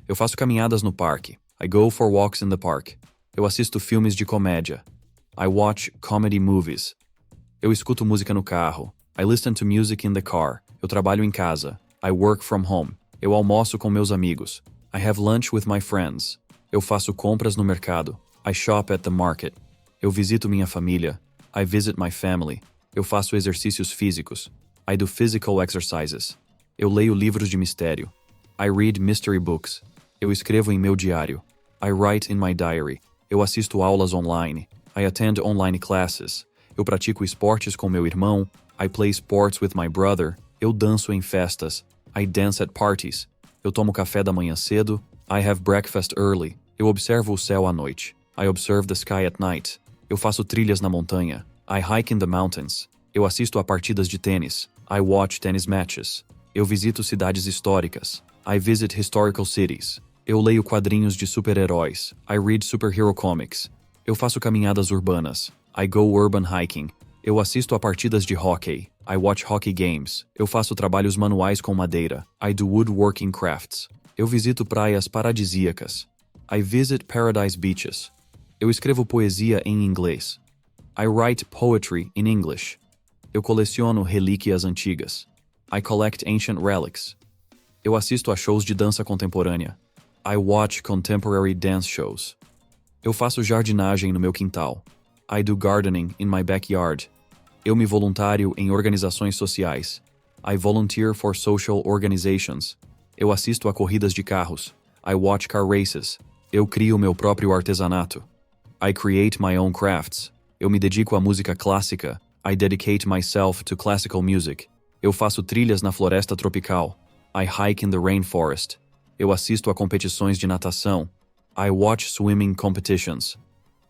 Eu faço caminhadas no parque. I go for walks in the park. Eu assisto filmes de comédia. I watch comedy movies. Eu escuto música no carro. I listen to music in the car. Eu trabalho em casa. I work from home. Eu almoço com meus amigos. I have lunch with my friends. Eu faço compras no mercado. I shop at the market. Eu visito minha família. I visit my family. Eu faço exercícios físicos. I do physical exercises. Eu leio livros de mistério. I read mystery books. Eu escrevo em meu diário. I write in my diary. Eu assisto aulas online. I attend online classes. Eu pratico esportes com meu irmão. I play sports with my brother. Eu danço em festas. I dance at parties. Eu tomo café da manhã cedo. I have breakfast early. Eu observo o céu à noite. I observe the sky at night. Eu faço trilhas na montanha. I hike in the mountains. Eu assisto a partidas de tênis. I watch tennis matches. Eu visito cidades históricas. I visit historical cities. Eu leio quadrinhos de super-heróis. I read superhero comics. Eu faço caminhadas urbanas. I go urban hiking. Eu assisto a partidas de hockey. I watch hockey games. Eu faço trabalhos manuais com madeira. I do woodworking crafts. Eu visito praias paradisíacas. I visit paradise beaches. Eu escrevo poesia em inglês. I write poetry in English. Eu coleciono relíquias antigas. I collect ancient relics. Eu assisto a shows de dança contemporânea. I watch contemporary dance shows. Eu faço jardinagem no meu quintal. I do gardening in my backyard. Eu me voluntário em organizações sociais. I volunteer for social organizations. Eu assisto a corridas de carros. I watch car races. Eu crio meu próprio artesanato. I create my own crafts. Eu me dedico à música clássica. I dedicate myself to classical music. Eu faço trilhas na floresta tropical. I hike in the rainforest. Eu assisto a competições de natação. I watch swimming competitions.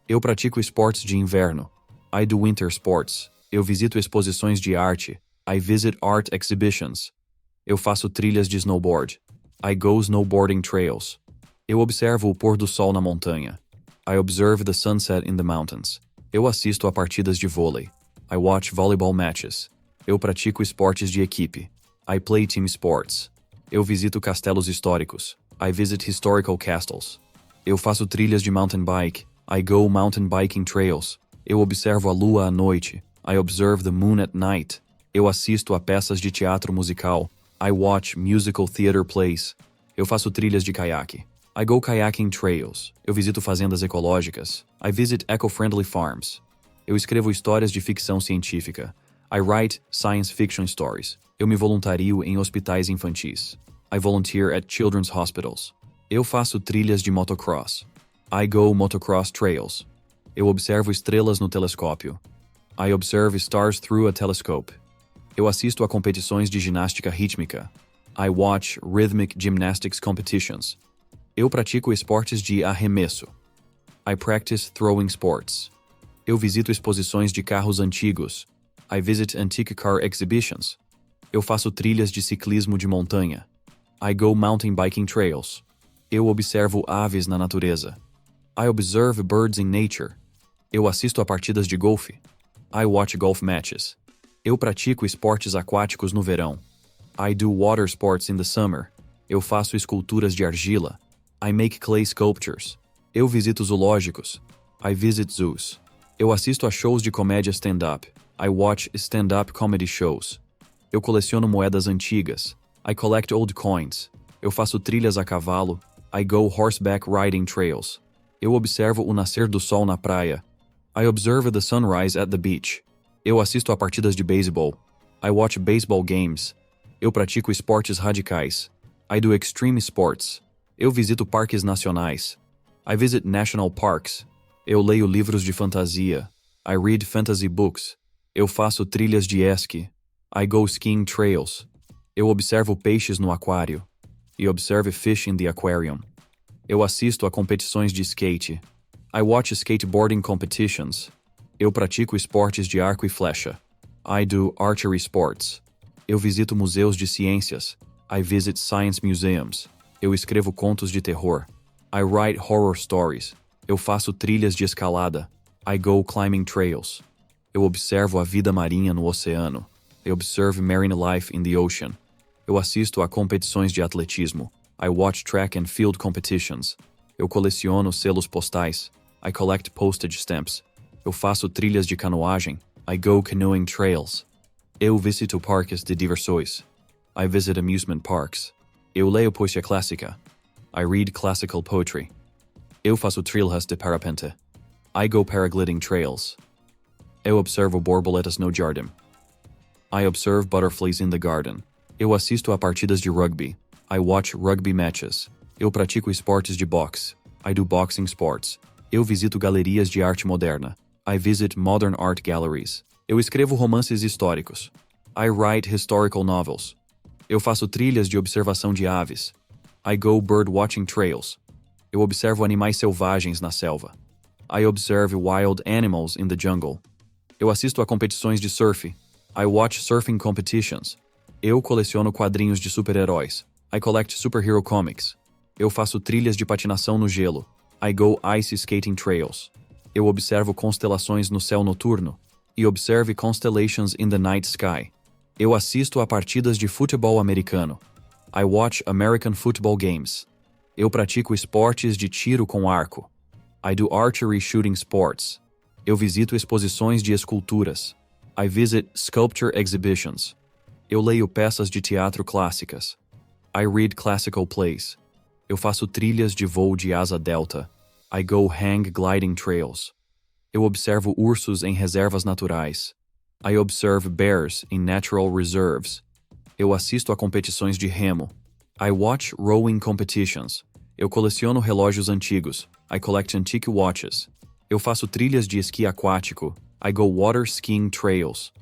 Eu pratico esportes de inverno. I do winter sports. Eu visito exposições de arte. I visit art exhibitions. Eu faço trilhas de snowboard. I go snowboarding trails. Eu observo o pôr do sol na montanha. I observe the sunset in the mountains. Eu assisto a partidas de vôlei. I watch volleyball matches. Eu pratico esportes de equipe. I play team sports. Eu visito castelos históricos. I visit historical castles. Eu faço trilhas de mountain bike. I go mountain biking trails. Eu observo a lua à noite. I observe the moon at night. Eu assisto a peças de teatro musical. I watch musical theater plays. Eu faço trilhas de caiaque. I go kayaking trails. Eu visito fazendas ecológicas. I visit eco-friendly farms. Eu escrevo histórias de ficção científica. I write science fiction stories. Eu me voluntario em hospitais infantis. I volunteer at children's hospitals. Eu faço trilhas de motocross. I go motocross trails. Eu observo estrelas no telescópio. I observe stars through a telescope. Eu assisto a competições de ginástica rítmica. I watch rhythmic gymnastics competitions. Eu pratico esportes de arremesso. I practice throwing sports. Eu visito exposições de carros antigos. I visit antique car exhibitions. Eu faço trilhas de ciclismo de montanha. I go mountain biking trails. Eu observo aves na natureza. I observe birds in nature. Eu assisto a partidas de golfe. I watch golf matches. Eu pratico esportes aquáticos no verão. I do water sports in the summer. Eu faço esculturas de argila. I make clay sculptures. Eu visito zoológicos. I visit zoos. Eu assisto a shows de comédia stand-up. I watch stand-up comedy shows. Eu coleciono moedas antigas. I collect old coins. Eu faço trilhas a cavalo. I go horseback riding trails. Eu observo o nascer do sol na praia. I observe the sunrise at the beach. Eu assisto a partidas de beisebol. I watch baseball games. Eu pratico esportes radicais. I do extreme sports. Eu visito parques nacionais. I visit national parks. Eu leio livros de fantasia. I read fantasy books. Eu faço trilhas de esqui. I go skiing trails. Eu observo peixes no aquário. I observe fish in the aquarium. Eu assisto a competições de skate. I watch skateboarding competitions. Eu pratico esportes de arco e flecha. I do archery sports. Eu visito museus de ciências. I visit science museums. Eu escrevo contos de terror. I write horror stories. Eu faço trilhas de escalada. I go climbing trails. Eu observo a vida marinha no oceano. I observe marine life in the ocean. Eu assisto a competições de atletismo. I watch track and field competitions. Eu coleciono selos postais. I collect postage stamps. Eu faço trilhas de canoagem. I go canoeing trails. Eu visito parques de diversões. I visit amusement parks. Eu leio poesia clássica. I read classical poetry. Eu faço trilhas de parapente. I go paragliding trails. Eu observo borboletas no jardim. I observe butterflies in the garden. Eu assisto a partidas de rugby. I watch rugby matches. Eu pratico esportes de boxe. I do boxing sports. Eu visito galerias de arte moderna. I visit modern art galleries. Eu escrevo romances históricos. I write historical novels. Eu faço trilhas de observação de aves. I go bird watching trails. Eu observo animais selvagens na selva. I observe wild animals in the jungle. Eu assisto a competições de surf. I watch surfing competitions. Eu coleciono quadrinhos de super-heróis. I collect superhero comics. Eu faço trilhas de patinação no gelo. I go ice skating trails. Eu observo constelações no céu noturno. E observe constellations in the night sky. Eu assisto a partidas de futebol americano. I watch American football games. Eu pratico esportes de tiro com arco. I do archery shooting sports. Eu visito exposições de esculturas. I visit sculpture exhibitions. Eu leio peças de teatro clássicas. I read classical plays. Eu faço trilhas de voo de asa delta. I go hang gliding trails. Eu observo ursos em reservas naturais. I observe bears in natural reserves. Eu assisto a competições de remo. I watch rowing competitions. Eu coleciono relógios antigos. I collect antique watches. Eu faço trilhas de esqui aquático. I go water skiing trails.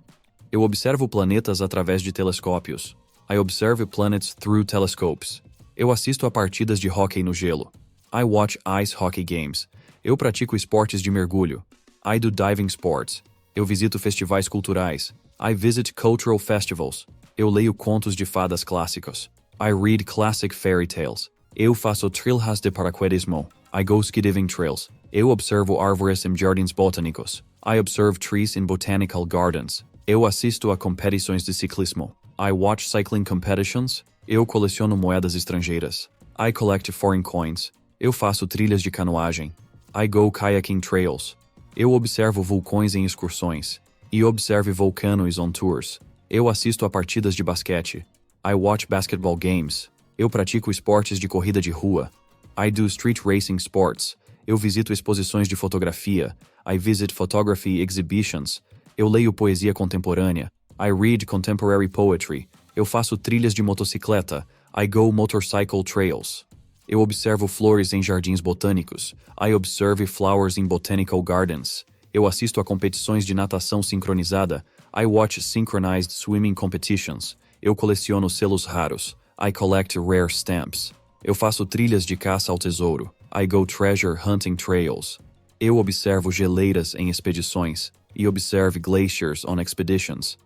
Eu observo planetas através de telescópios. I observe planets through telescopes. Eu assisto a partidas de hóquei no gelo. I watch ice hockey games. Eu pratico esportes de mergulho. I do diving sports. Eu visito festivais culturais. I visit cultural festivals. Eu leio contos de fadas clássicos. I read classic fairy tales. Eu faço trilhas de paraquedismo. I go skidiving trails. Eu observo árvores em jardins botânicos. I observe trees in botanical gardens. Eu assisto a competições de ciclismo. I watch cycling competitions. Eu coleciono moedas estrangeiras. I collect foreign coins. Eu faço trilhas de canoagem. I go kayaking trails. Eu observo vulcões em excursões. E observe volcanoes on tours. Eu assisto a partidas de basquete. I watch basketball games. Eu pratico esportes de corrida de rua. I do street racing sports. Eu visito exposições de fotografia. I visit photography exhibitions. Eu leio poesia contemporânea. I read contemporary poetry. Eu faço trilhas de motocicleta. I go motorcycle trails. Eu observo flores em jardins botânicos. I observe flowers in botanical gardens. Eu assisto a competições de natação sincronizada. I watch synchronized swimming competitions. Eu coleciono selos raros. I collect rare stamps. Eu faço trilhas de caça ao tesouro. I go treasure hunting trails. Eu observo geleiras em expedições. E observe glaciers on expeditions.